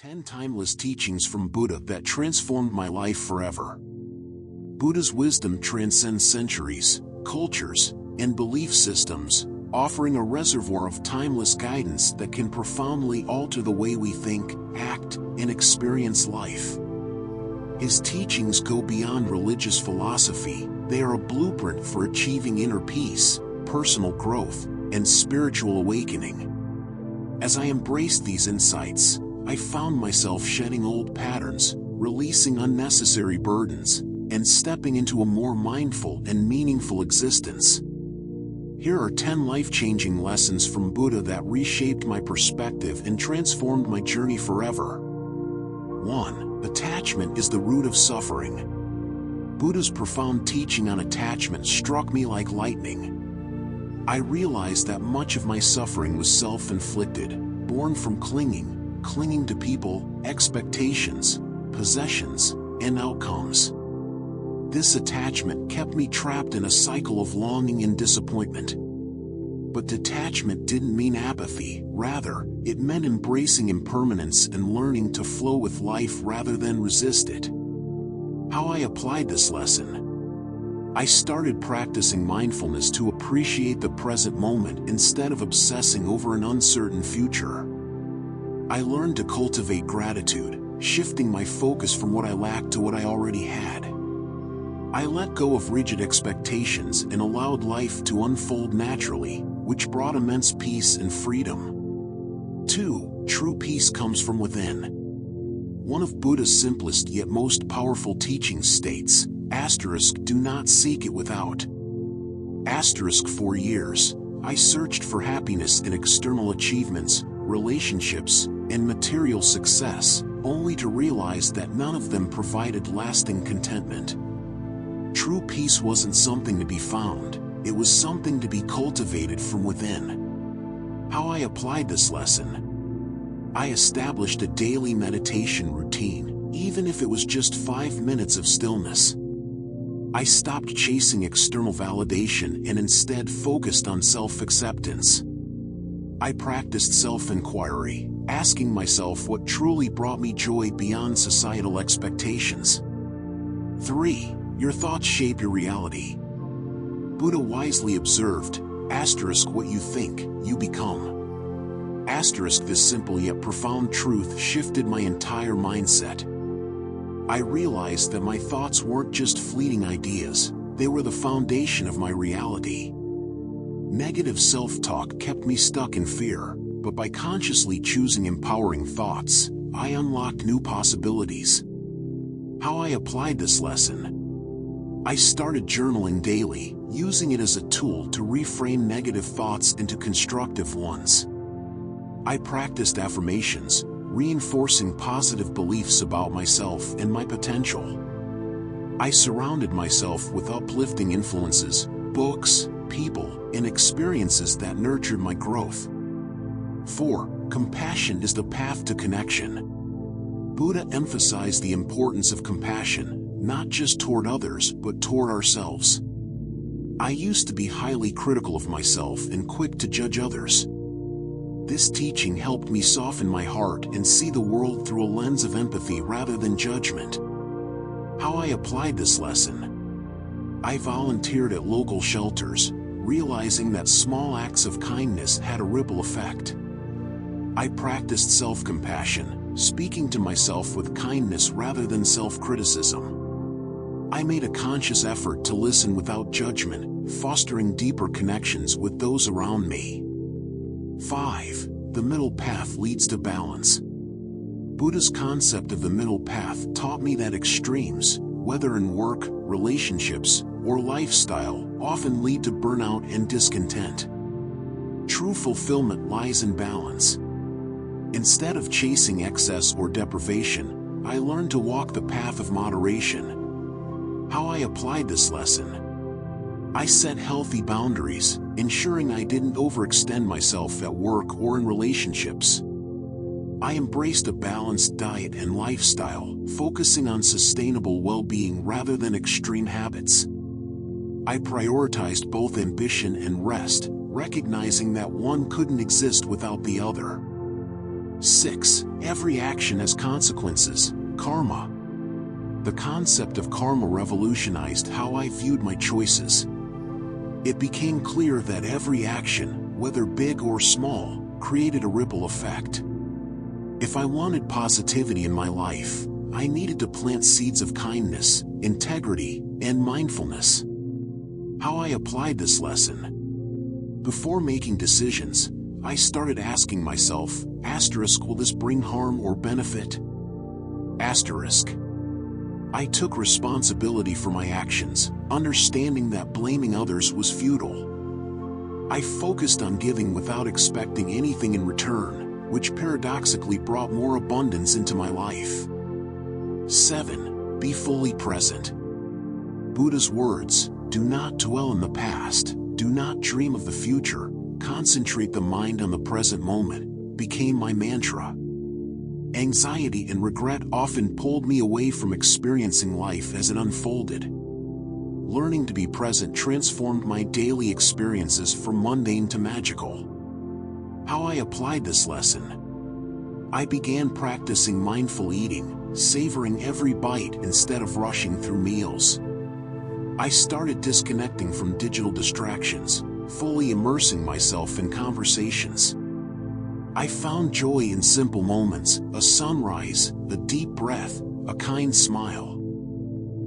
10 timeless teachings from Buddha that transformed my life forever. Buddha's wisdom transcends centuries, cultures, and belief systems, offering a reservoir of timeless guidance that can profoundly alter the way we think, act, and experience life. His teachings go beyond religious philosophy. They are a blueprint for achieving inner peace, personal growth, and spiritual awakening. As I embraced these insights, I found myself shedding old patterns, releasing unnecessary burdens, and stepping into a more mindful and meaningful existence. Here are 10 life-changing lessons from Buddha that reshaped my perspective and transformed my journey forever. 1. Attachment is the root of suffering. Buddha's profound teaching on attachment struck me like lightning. I realized that much of my suffering was self-inflicted, born from clinging to people, expectations, possessions, and outcomes. This attachment kept me trapped in a cycle of longing and disappointment. But detachment didn't mean apathy. Rather, it meant embracing impermanence and learning to flow with life rather than resist it. How I applied this lesson. I started practicing mindfulness to appreciate the present moment instead of obsessing over an uncertain future. I learned to cultivate gratitude, shifting my focus from what I lacked to what I already had. I let go of rigid expectations and allowed life to unfold naturally, which brought immense peace and freedom. 2. True peace comes from within. One of Buddha's simplest yet most powerful teachings states, "Do not seek it without." 4 years, I searched for happiness in external achievements, relationships, and material success, only to realize that none of them provided lasting contentment. True peace wasn't something to be found, it was something to be cultivated from within. How I applied this lesson. I established a daily meditation routine, even if it was just 5 minutes of stillness. I stopped chasing external validation and instead focused on self-acceptance. I practiced self-inquiry, asking myself what truly brought me joy beyond societal expectations. 3. Your thoughts shape your reality. Buddha wisely observed, what you think, you become. This simple yet profound truth shifted my entire mindset. I realized that my thoughts weren't just fleeting ideas, they were the foundation of my reality. Negative self-talk kept me stuck in fear, but by consciously choosing empowering thoughts, I unlocked new possibilities. How I applied this lesson. I started journaling daily, using it as a tool to reframe negative thoughts into constructive ones. I practiced affirmations, reinforcing positive beliefs about myself and my potential. I surrounded myself with uplifting influences, books, people, and experiences that nurtured my growth. 4. Compassion is the path to connection. Buddha emphasized the importance of compassion, not just toward others but toward ourselves. I used to be highly critical of myself and quick to judge others. This teaching helped me soften my heart and see the world through a lens of empathy rather than judgment. How I applied this lesson. I volunteered at local shelters, realizing that small acts of kindness had a ripple effect. I practiced self-compassion, speaking to myself with kindness rather than self-criticism. I made a conscious effort to listen without judgment, fostering deeper connections with those around me. 5. The middle path leads to balance. Buddha's concept of the middle path taught me that extremes, whether in work, relationships, or lifestyle, often lead to burnout and discontent. True fulfillment lies in balance. Instead of chasing excess or deprivation, I learned to walk the path of moderation. How I applied this lesson. I set healthy boundaries, ensuring I didn't overextend myself at work or in relationships. I embraced a balanced diet and lifestyle, focusing on sustainable well-being rather than extreme habits. I prioritized both ambition and rest, recognizing that one couldn't exist without the other. 6. Every action has consequences, karma. The concept of karma revolutionized how I viewed my choices. It became clear that every action, whether big or small, created a ripple effect. If I wanted positivity in my life, I needed to plant seeds of kindness, integrity, and mindfulness. How I applied this lesson. Before making decisions, I started asking myself, will this bring harm or benefit? I took responsibility for my actions, understanding that blaming others was futile. I focused on giving without expecting anything in return, which paradoxically brought more abundance into my life. 7. Be fully present. Buddha's words, do not dwell in the past, do not dream of the future, concentrate the mind on the present moment, became my mantra. Anxiety and regret often pulled me away from experiencing life as it unfolded. Learning to be present transformed my daily experiences from mundane to magical. How I applied this lesson. I began practicing mindful eating, savoring every bite instead of rushing through meals. I started disconnecting from digital distractions, fully immersing myself in conversations. I found joy in simple moments, a sunrise, a deep breath, a kind smile.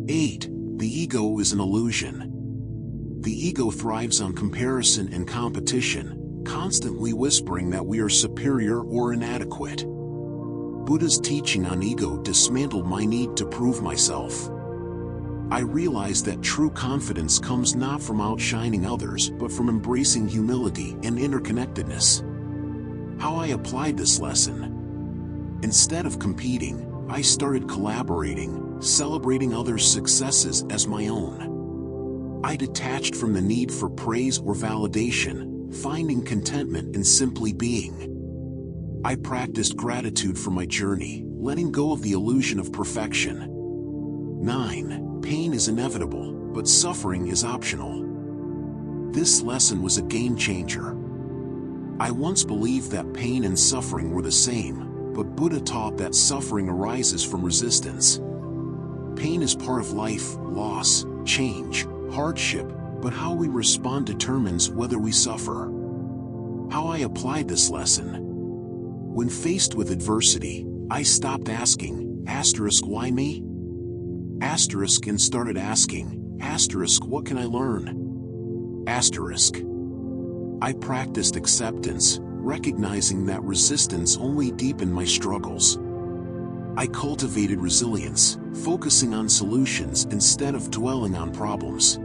8. The ego is an illusion. The ego thrives on comparison and competition, constantly whispering that we are superior or inadequate. Buddha's teaching on ego dismantled my need to prove myself. I realized that true confidence comes not from outshining others but from embracing humility and interconnectedness. How I applied this lesson. Instead of competing, I started collaborating, celebrating others' successes as my own. I detached from the need for praise or validation, finding contentment in simply being. I practiced gratitude for my journey, letting go of the illusion of perfection. 9. Pain is inevitable, but suffering is optional. This lesson was a game changer. I once believed that pain and suffering were the same, but Buddha taught that suffering arises from resistance. Pain is part of life, loss, change, hardship, but how we respond determines whether we suffer. How I applied this lesson. When faced with adversity, I stopped asking, why me? And started asking, what can I learn? I practiced acceptance, recognizing that resistance only deepened my struggles. I cultivated resilience, focusing on solutions instead of dwelling on problems.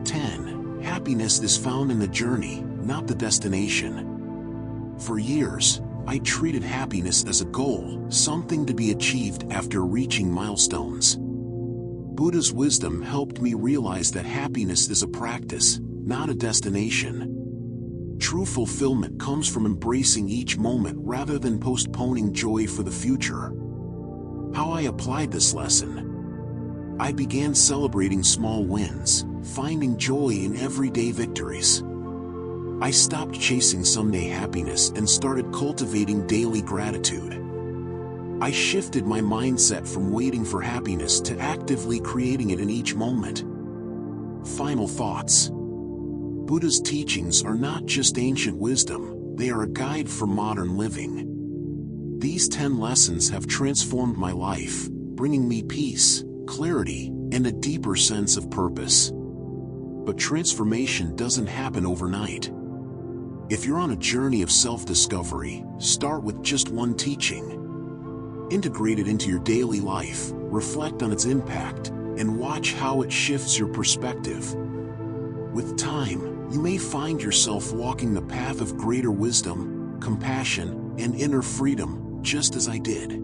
10. Happiness is found in the journey, not the destination. For years, I treated happiness as a goal, something to be achieved after reaching milestones. Buddha's wisdom helped me realize that happiness is a practice, not a destination. True fulfillment comes from embracing each moment rather than postponing joy for the future. How I applied this lesson. I began celebrating small wins, finding joy in everyday victories. I stopped chasing someday happiness and started cultivating daily gratitude. I shifted my mindset from waiting for happiness to actively creating it in each moment. Final thoughts. Buddha's teachings are not just ancient wisdom, they are a guide for modern living. These 10 lessons have transformed my life, bringing me peace, clarity, and a deeper sense of purpose. But transformation doesn't happen overnight. If you're on a journey of self-discovery, start with just one teaching. Integrate it into your daily life, reflect on its impact, and watch how it shifts your perspective. With time, you may find yourself walking the path of greater wisdom, compassion, and inner freedom, just as I did.